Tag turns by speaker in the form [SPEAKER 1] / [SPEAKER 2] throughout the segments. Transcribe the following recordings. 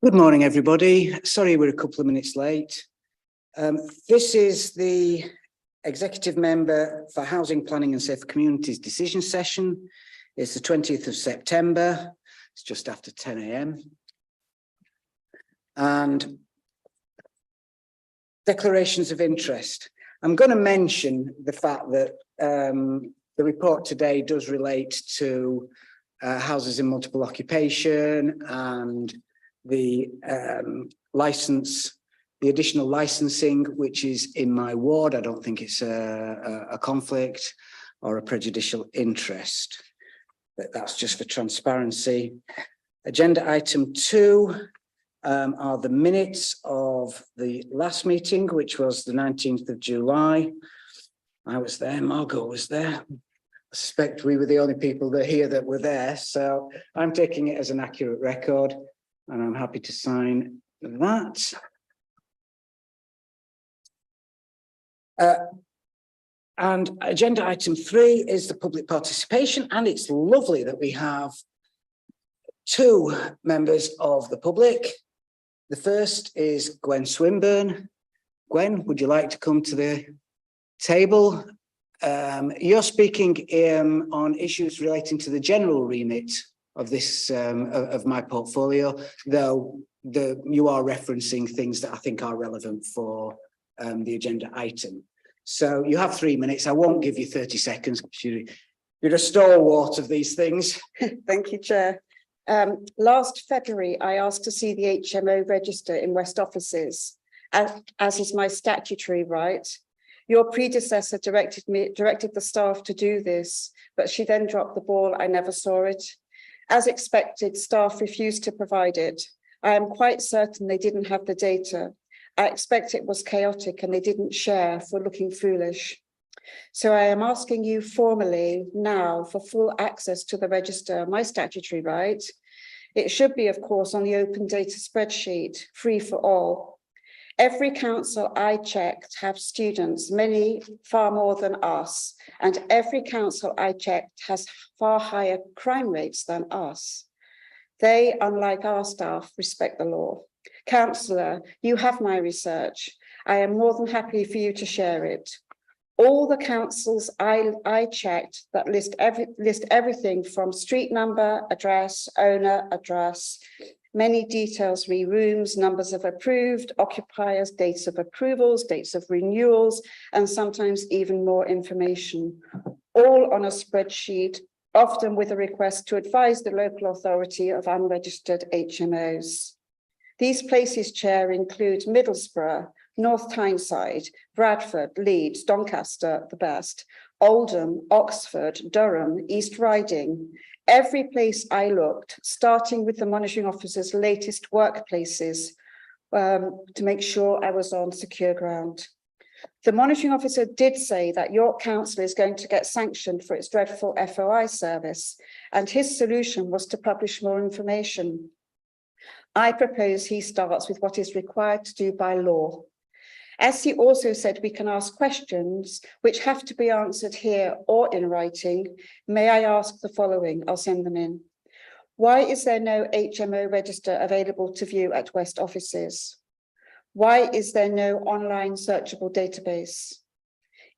[SPEAKER 1] Good morning, everybody. Sorry we're a couple of minutes late. This is the Executive Member for Housing, Planning and Safe Communities decision session. It's the 20th of September. It's just after 10 a.m. And declarations of interest. I'm going to mention the fact that the report today does relate to houses in multiple occupation and the additional licensing, which is in my ward. I don't think it's a conflict or a prejudicial interest, but that's just for transparency. Agenda item 2 are the minutes of the last meeting, which was the 19th of July. I was there, Margot was there. I suspect we were the only people that here that were there, so I'm taking it as an accurate record. And I'm happy to sign that. And agenda item 3 is the public participation. And it's lovely that we have 2 members of the public. The first is Gwen Swinburne. Gwen, would you like to come to the table? You're speaking on issues relating to the general remit of this of my portfolio, though you are referencing things that I think are relevant for the agenda item. So you have 3 minutes. I won't give you 30 seconds. You're a stalwart of these things.
[SPEAKER 2] Thank you, Chair. Last February, I asked to see the HMO register in West offices, as is my statutory right. Your predecessor directed the staff to do this, but she then dropped the ball. I never saw it. As expected, staff refused to provide it. I am quite certain they didn't have the data. I expect it was chaotic and they didn't share for looking foolish. So I am asking you formally now for full access to the register, my statutory right. It should be, of course, on the open data spreadsheet, free for all. Every council I checked have students, many far more than us, and every council I checked has far higher crime rates than us. They, unlike our staff, respect the law. Councillor, you have my research. I am more than happy for you to share it. All the councils I checked that list everything from street number, address, owner, address, many details, rooms, numbers of approved, occupiers, dates of approvals, dates of renewals, and sometimes even more information, all on a spreadsheet, often with a request to advise the local authority of unregistered HMOs. These places, Chair, include Middlesbrough, North Tyneside, Bradford, Leeds, Doncaster, the best, Oldham, Oxford, Durham, East Riding. Every place I looked, starting with the monitoring officer's latest workplaces, to make sure I was on secure ground. The monitoring officer did say that York Council is going to get sanctioned for its dreadful FOI service, and his solution was to publish more information. I propose he starts with what is required to do by law. As he also said, we can ask questions which have to be answered here or in writing. May I ask the following? I'll send them in. Why is there no HMO register available to view at West offices? Why is there no online searchable database?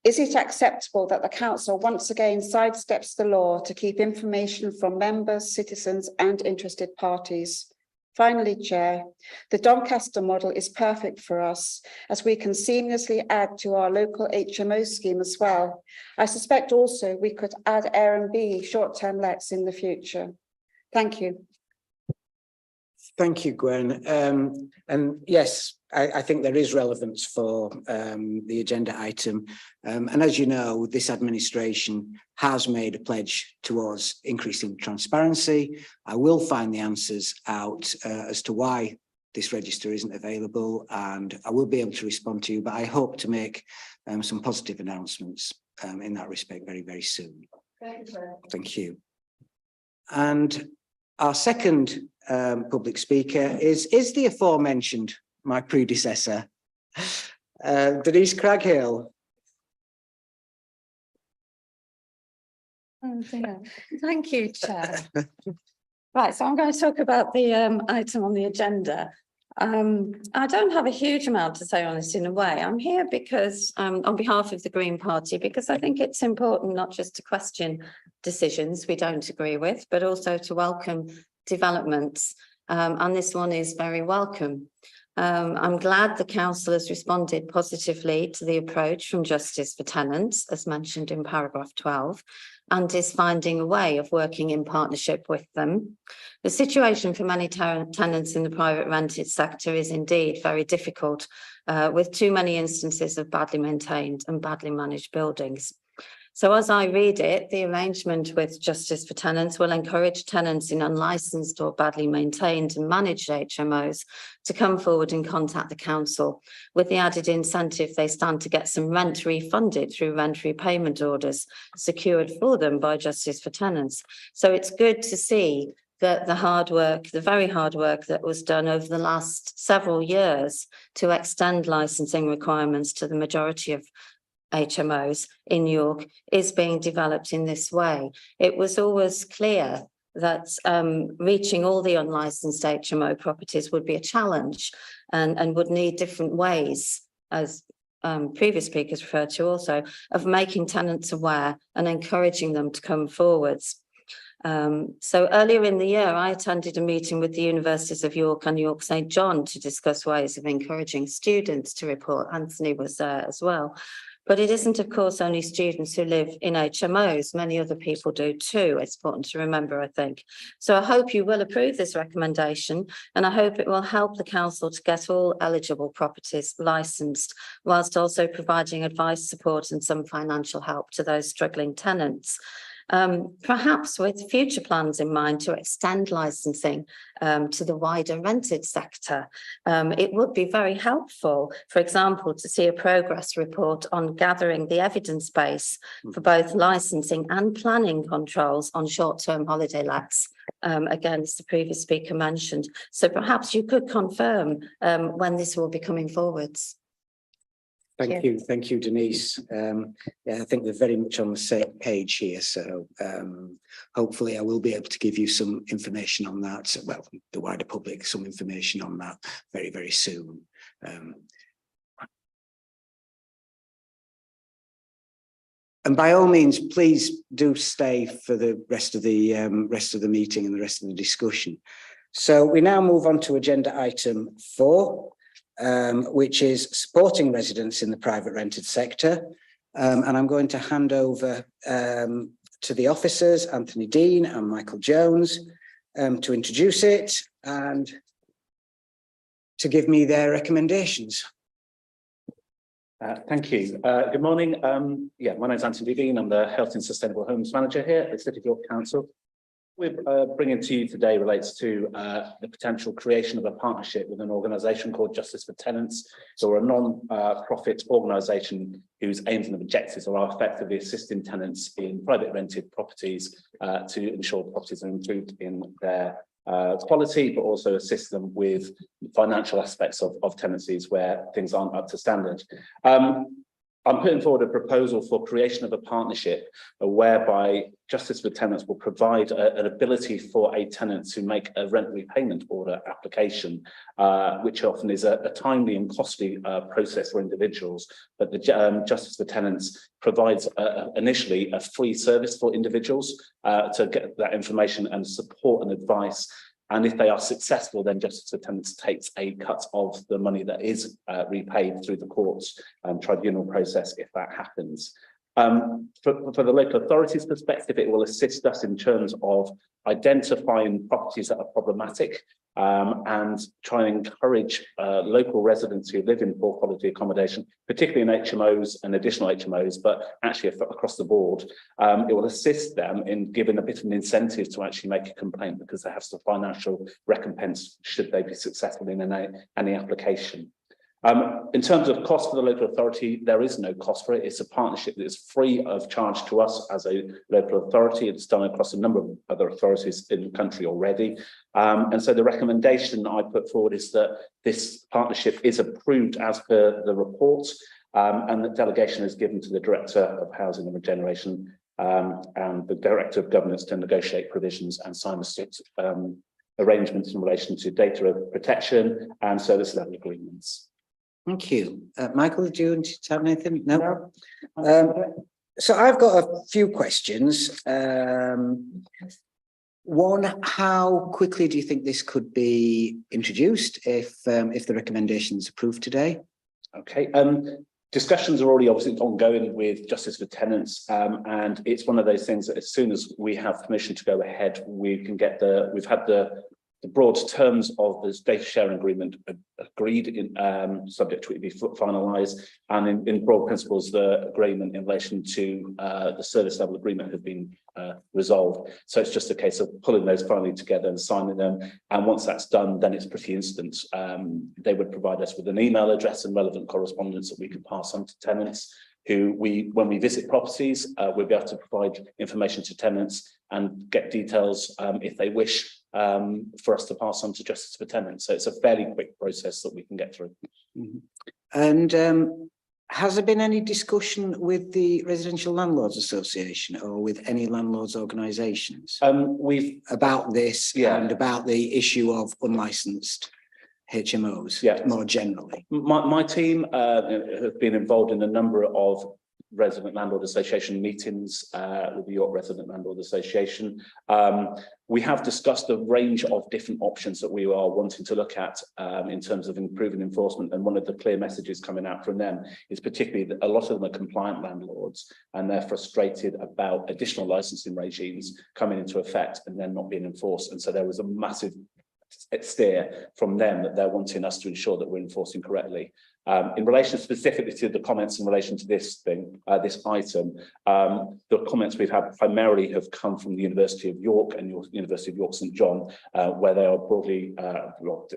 [SPEAKER 2] Is it acceptable that the council once again sidesteps the law to keep information from members, citizens, and interested parties? Finally, Chair, the Doncaster model is perfect for us as we can seamlessly add to our local HMO scheme as well. I suspect also we could add Airbnb short-term lets in the future. Thank you.
[SPEAKER 1] Thank you, Gwen. And yes, I think there is relevance for the agenda item. And as you know, this administration has made a pledge towards increasing transparency. I will find the answers out as to why this register isn't available, and I will be able to respond to you, but I hope to make some positive announcements in that respect very, very soon. Thank you. And our second public speaker is the aforementioned, my predecessor, Denise Craghill.
[SPEAKER 3] Oh dear. Thank you, Chair. Right, so I'm going to talk about the item on the agenda. I don't have a huge amount to say on this in a way. I'm here because on behalf of the Green Party, because I think it's important not just to question decisions we don't agree with, but also to welcome developments. And this one is very welcome. I'm glad the council has responded positively to the approach from Justice for Tenants, as mentioned in paragraph 12, and is finding a way of working in partnership with them. The situation for many tenants in the private rented sector is indeed very difficult, with too many instances of badly maintained and badly managed buildings. So as I read it, the arrangement with Justice for Tenants will encourage tenants in unlicensed or badly maintained and managed HMOs to come forward and contact the council, with the added incentive they stand to get some rent refunded through rent repayment orders secured for them by Justice for Tenants. So it's good to see that the hard work, the very hard work that was done over the last several years to extend licensing requirements to the majority of HMOs in York is being developed in this way. It was always clear that reaching all the unlicensed HMO properties would be a challenge and would need different ways, as previous speakers referred to also, of making tenants aware and encouraging them to come forwards. So earlier in the year, I attended a meeting with the Universities of York and York St John to discuss ways of encouraging students to report. Anthony was there as well. But it isn't, of course, only students who live in HMOs. Many other people do too. It's important to remember, I think. So I hope you will approve this recommendation, and I hope it will help the council to get all eligible properties licensed, whilst also providing advice, support and some financial help to those struggling tenants. Perhaps with future plans in mind to extend licensing to the wider rented sector. It would be very helpful, for example, to see a progress report on gathering the evidence base for both licensing and planning controls on short-term holiday lets. Again, as the previous speaker mentioned. So perhaps you could confirm when this will be coming forwards.
[SPEAKER 1] Thank you, Denise. Yeah, I think we're very much on the same page here. So hopefully I will be able to give you some information on that. Well, the wider public, some information on that very, very soon. And by all means, please do stay for the rest of the meeting and the rest of the discussion. So we now move on to agenda item 4. Which is supporting residents in the private rented sector. And I'm going to hand over to the officers, Anthony Dean and Michael Jones, to introduce it and to give me their recommendations.
[SPEAKER 4] Thank you. Good morning. My name is Anthony Dean. I'm the Health and Sustainable Homes Manager here at the City of York Council. We're bringing to you today relates to the potential creation of a partnership with an organisation called Justice for Tenants. So we're a non-profit organisation whose aims and objectives are effectively assisting tenants in private rented properties to ensure properties are improved in their quality, but also assist them with financial aspects of tenancies where things aren't up to standard. I'm putting forward a proposal for creation of a partnership whereby Justice for Tenants will provide an ability for a tenant to make a rent repayment order application, which often is a timely and costly process for individuals. But the Justice for Tenants provides initially a free service for individuals to get that information and support and advice. And if they are successful, then Justice for Tenants takes a cut of the money that is repaid through the courts and tribunal process if that happens. For the local authorities perspective, it will assist us in terms of identifying properties that are problematic and try and encourage local residents who live in poor quality accommodation, particularly in HMOs and additional HMOs, but actually across the board. It will assist them in giving a bit of an incentive to actually make a complaint because they have some financial recompense should they be successful in any application. In terms of cost for the local authority, there is no cost for it. It's a partnership that is free of charge to us as a local authority. It's done across a number of other authorities in the country already. And so the recommendation I put forward is that this partnership is approved as per the report and that delegation is given to the Director of Housing and Regeneration and the Director of Governance to negotiate provisions and sign the arrangements in relation to data protection and service level agreements.
[SPEAKER 1] Thank you. Michael, do you want to have anything? No. So I've got a few questions. One, how quickly do you think this could be introduced if the recommendation is approved today?
[SPEAKER 4] Okay. Discussions are already obviously ongoing with Justice for Tenants, and it's one of those things that as soon as we have permission to go ahead, we can get we've had the broad terms of this data sharing agreement agreed in subject to it be finalised, and in broad principles the agreement in relation to the service level agreement has been resolved. So it's just a case of pulling those finally together and signing them, and once that's done then it's pretty instant. They would provide us with an email address and relevant correspondence that we could pass on to tenants who when we visit properties, we'll be able to provide information to tenants and get details if they wish for us to pass on to Justice for Tenants. So it's a fairly quick process that we can get through.
[SPEAKER 1] Mm-hmm. And has there been any discussion with the Residential Landlords Association or with any landlords organisations about this and about the issue of unlicensed HMOs more generally?
[SPEAKER 4] My team have been involved in a number of Resident Landlord Association meetings with the York Resident Landlord Association. We have discussed a range of different options that we are wanting to look at in terms of improving enforcement, and one of the clear messages coming out from them is particularly that a lot of them are compliant landlords and they're frustrated about additional licensing regimes coming into effect and then not being enforced. And so there was a massive steer from them that they're wanting us to ensure that we're enforcing correctly. In relation specifically to the comments in relation to this thing, this item, the comments we've had primarily have come from the University of York and University of York St John, where they are broadly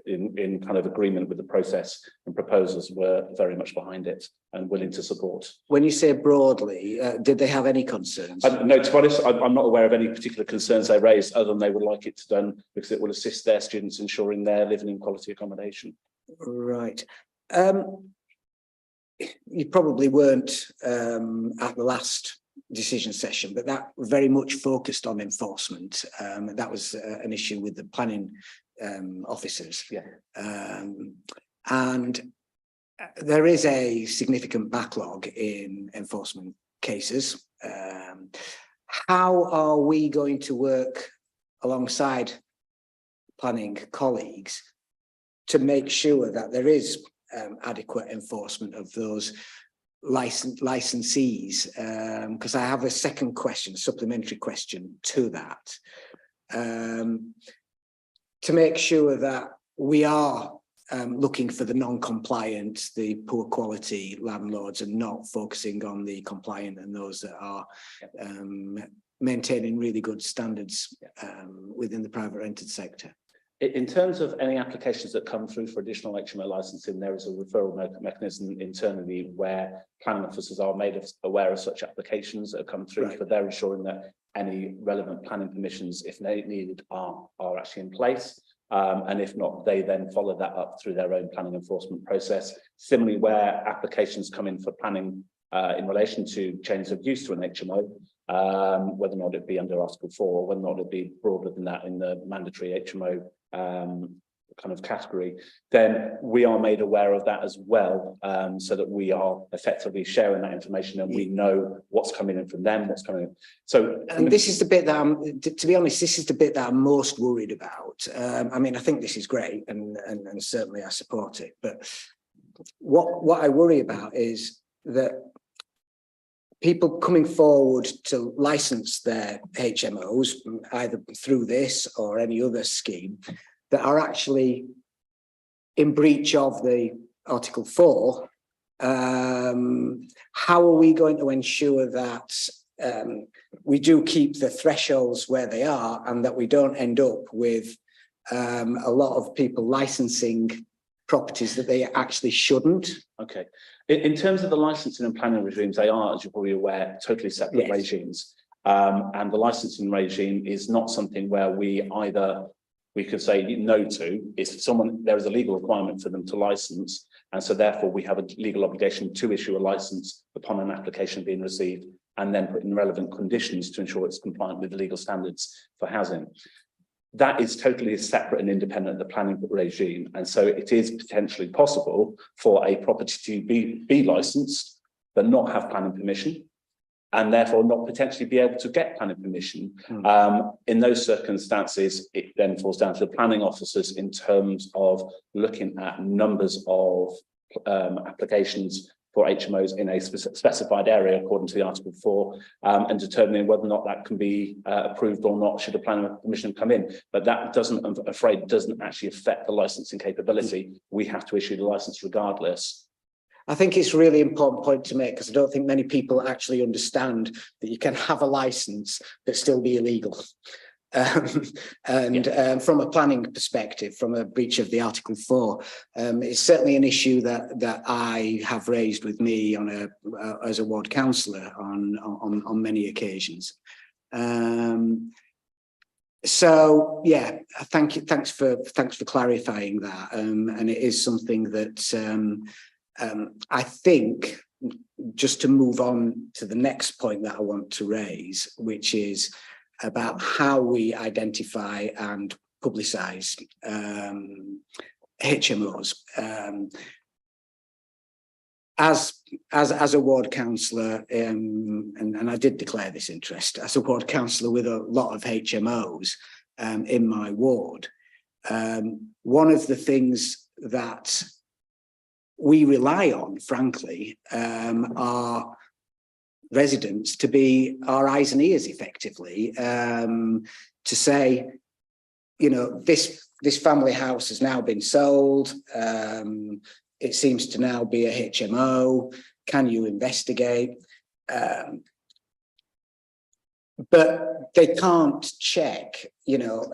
[SPEAKER 4] in kind of agreement with the process, and proposals were very much behind it and willing to support.
[SPEAKER 1] When you say broadly, did they have any concerns?
[SPEAKER 4] No, to be honest, I'm not aware of any particular concerns they raised, other than they would like it done because it will assist their students ensuring they're living in quality accommodation.
[SPEAKER 1] Right. You probably weren't at the last decision session, but that very much focused on enforcement. That was an issue with the planning officers. And there is a significant backlog in enforcement cases. How are we going to work alongside planning colleagues to make sure that there is adequate enforcement of those licensees? Because I have a second question, supplementary question to that, to make sure that we are looking for the non-compliant, the poor quality landlords, and not focusing on the compliant and those that are maintaining really good standards within the private rented sector.
[SPEAKER 4] In terms of any applications that come through for additional HMO licensing, there is a referral mechanism internally where planning officers are made aware of such applications that have come through, but they're ensuring that any relevant planning permissions, if needed, are actually in place. And if not, they then follow that up through their own planning enforcement process. Similarly, where applications come in for planning in relation to changes of use to an HMO, whether or not it be under Article 4 or whether or not it be broader than that in the mandatory HMO kind of category, then we are made aware of that as well, so that we are effectively sharing that information and we know what's coming in from them, what's coming in. So,
[SPEAKER 1] and this is the bit that I'm, to be honest, this is the bit that I'm most worried about. I mean, I think this is great, and certainly I support it. But what I worry about is that people coming forward to license their HMOs, either through this or any other scheme, that are actually in breach of the Article 4. How are we going to ensure that we do keep the thresholds where they are, and that we don't end up with a lot of people licensing properties that they actually shouldn't?
[SPEAKER 4] Okay. In terms of the licensing and planning regimes, they are, as you're probably aware, totally separate regimes. And the licensing regime is not something where we could say no to. It's there is a legal requirement for them to license, and so therefore we have a legal obligation to issue a license upon an application being received and then put in relevant conditions to ensure it's compliant with the legal standards for housing. That is totally separate and independent of the planning regime. And so it is potentially possible for a property to be licensed, but not have planning permission, and therefore not potentially be able to get planning permission. In those circumstances, it then falls down to the planning officers in terms of looking at numbers of applications for HMOs in a specified area according to the Article 4, and determining whether or not that can be approved or not should a planning permission come in. But that doesn't, I'm afraid, doesn't actually affect the licensing capability. We have to issue the license regardless.
[SPEAKER 1] I think it's a really important point to make, because I don't think many people actually understand that you can have a license but still be illegal. From a planning perspective, from a breach of the Article 4, it's certainly an issue that I have raised with me on as a ward councillor on many occasions. So yeah, thank you. Thanks for clarifying that. And it is something that I think, just to move on to the next point that I want to raise, which is about how we identify and publicise HMOs. As a ward councillor, and I did declare this interest as a ward councillor with a lot of HMOs in my ward, one of the things that we rely on, frankly, are residents to be our eyes and ears, effectively, to say, you know, this family house has now been sold. It seems to now be a HMO. Can you investigate? But they can't check, you know,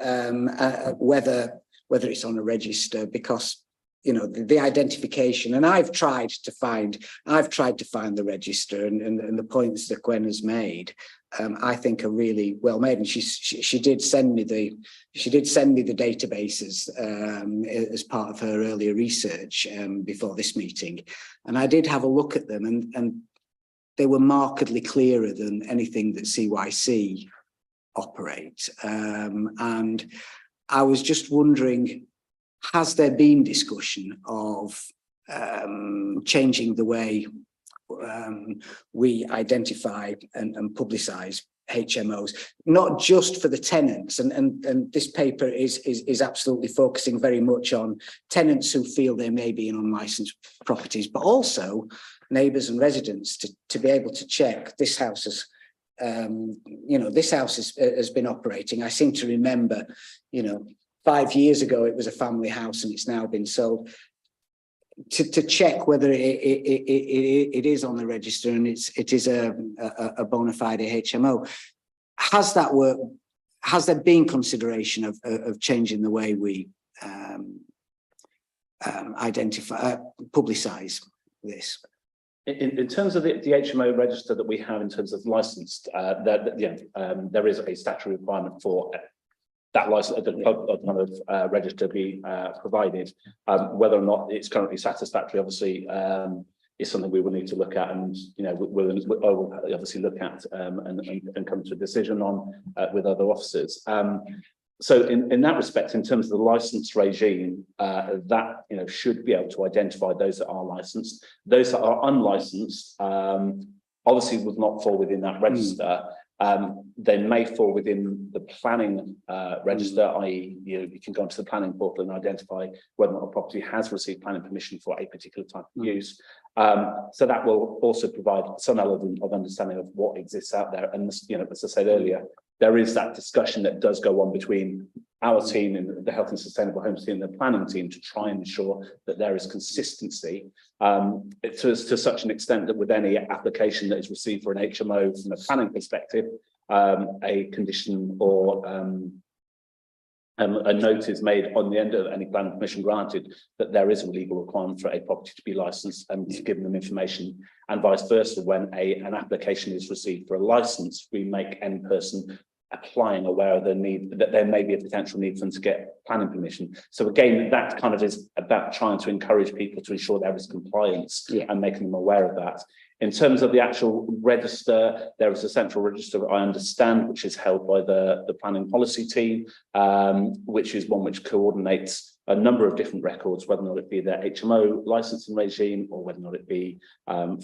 [SPEAKER 1] whether it's on a register, because, you know, the identification, and I've tried to find the register, and the points that Gwen has made, I think are really well made. And she did send me the databases as part of her earlier research before this meeting, and I did have a look at them, and they were markedly clearer than anything that CYC operate. And I was just wondering, has there been discussion of changing the way we identify and publicise HMOs, not just for the tenants, and this paper is absolutely focusing very much on tenants who feel they may be in unlicensed properties, but also neighbours and residents to be able to check this house has, you know, this house has been operating. I seem to remember, you know, 5 years ago it was a family house and it's now been sold. To check whether it is on the register and it is a bona fide HMO. Has that work? Has there been consideration of changing the way we identify, publicise this?
[SPEAKER 4] In terms of the HMO register that we have in terms of licensed, there is a statutory requirement for that license, the register be provided. Whether or not it's currently satisfactory, obviously, is something we will need to look at, and you know we'll obviously look at and come to a decision on with other officers. So in that respect, in terms of the license regime, that should be able to identify those that are licensed. Those that are unlicensed obviously would not fall within that register. They may fall within the planning register, i.e. you can go onto the planning portal and identify whether or not a property has received planning permission for a particular type of use. So that will also provide some element of understanding of what exists out there. And as I said earlier, there is that discussion that does go on between our team and the Health and Sustainable Homes team and the planning team to try and ensure that there is consistency to such an extent that with any application that is received for an HMO from a planning perspective, a condition or a note is made on the end of any planning permission granted that there is a legal requirement for a property to be licensed and to give them information, and vice versa. When an application is received for a license, we make any person applying aware of the need that there may be a potential need for them to get planning permission. So again, that kind of is about trying to encourage people to ensure there is compliance and making them aware of that. In terms of the actual register, there is a central register, I understand, which is held by the planning policy team, which is one which coordinates a number of different records, whether or not it be their HMO licensing regime, or whether or not it be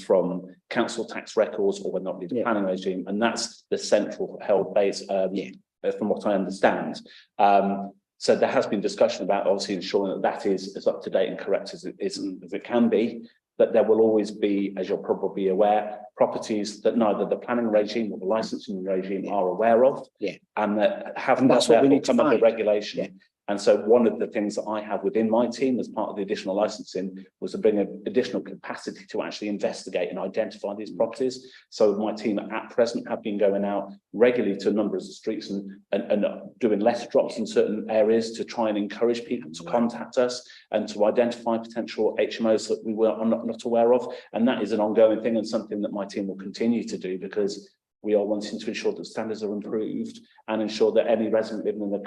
[SPEAKER 4] from council tax records, or whether or not it be the planning regime. And that's the central held base, from what I understand. So there has been discussion about obviously ensuring that that is as up to date and correct as it can be. But there will always be, as you're probably aware, properties that neither the planning regime or the licensing regime are aware of, and that haven't got that will come under regulation. And so one of the things that I have within my team as part of the additional licensing was to bring an additional capacity to actually investigate and identify these properties. So my team at present have been going out regularly to a number of the streets and doing letter drops in certain areas to try and encourage people to contact us and to identify potential HMOs that we were not aware of. And that is an ongoing thing and something that my team will continue to do, because we are wanting to ensure that standards are improved and ensure that any resident living in a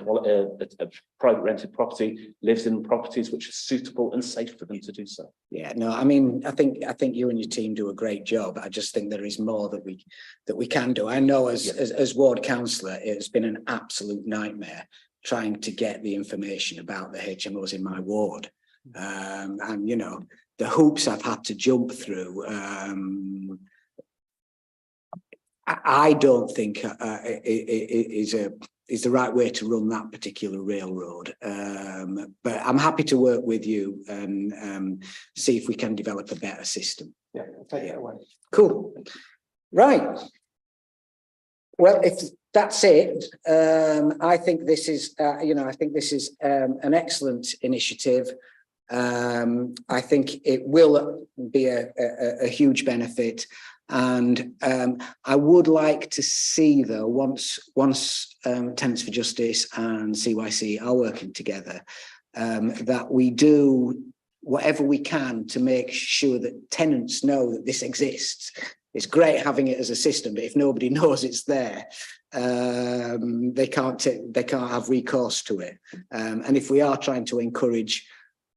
[SPEAKER 4] private rented property lives in properties which are suitable and safe for them to do so.
[SPEAKER 1] Yeah, no, I mean, I think you and your team do a great job. I just think there is more that we can do. I know as ward councillor, it's been an absolute nightmare trying to get the information about the HMOs in my ward. And you know, the hoops I've had to jump through. I don't think is the right way to run that particular railroad. But I'm happy to work with you and see if we can develop a better system.
[SPEAKER 5] Yeah, take it away.
[SPEAKER 1] Cool. Right. Well, if that's it, I think this is, an excellent initiative. I think it will be a huge benefit. And I would like to see, though, once Tenants for Justice and CYC are working together, that we do whatever we can to make sure that tenants know that this exists. It's great having it as a system, but if nobody knows it's there, they can't have recourse to it. And if we are trying to encourage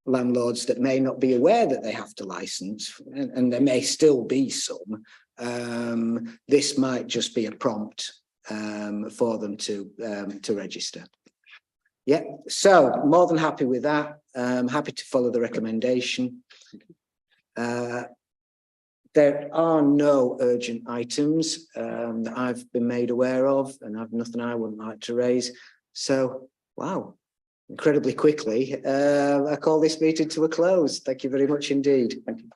[SPEAKER 1] landlords that may not be aware that they have to license, and there may still be some, this might just be a prompt for them to register. Yeah, so more than happy with that. Happy to follow the recommendation. There are no urgent items that I've been made aware of, and I've nothing I wouldn't like to raise. So, wow, incredibly quickly, I call this meeting to a close. Thank you very much indeed. Thank you.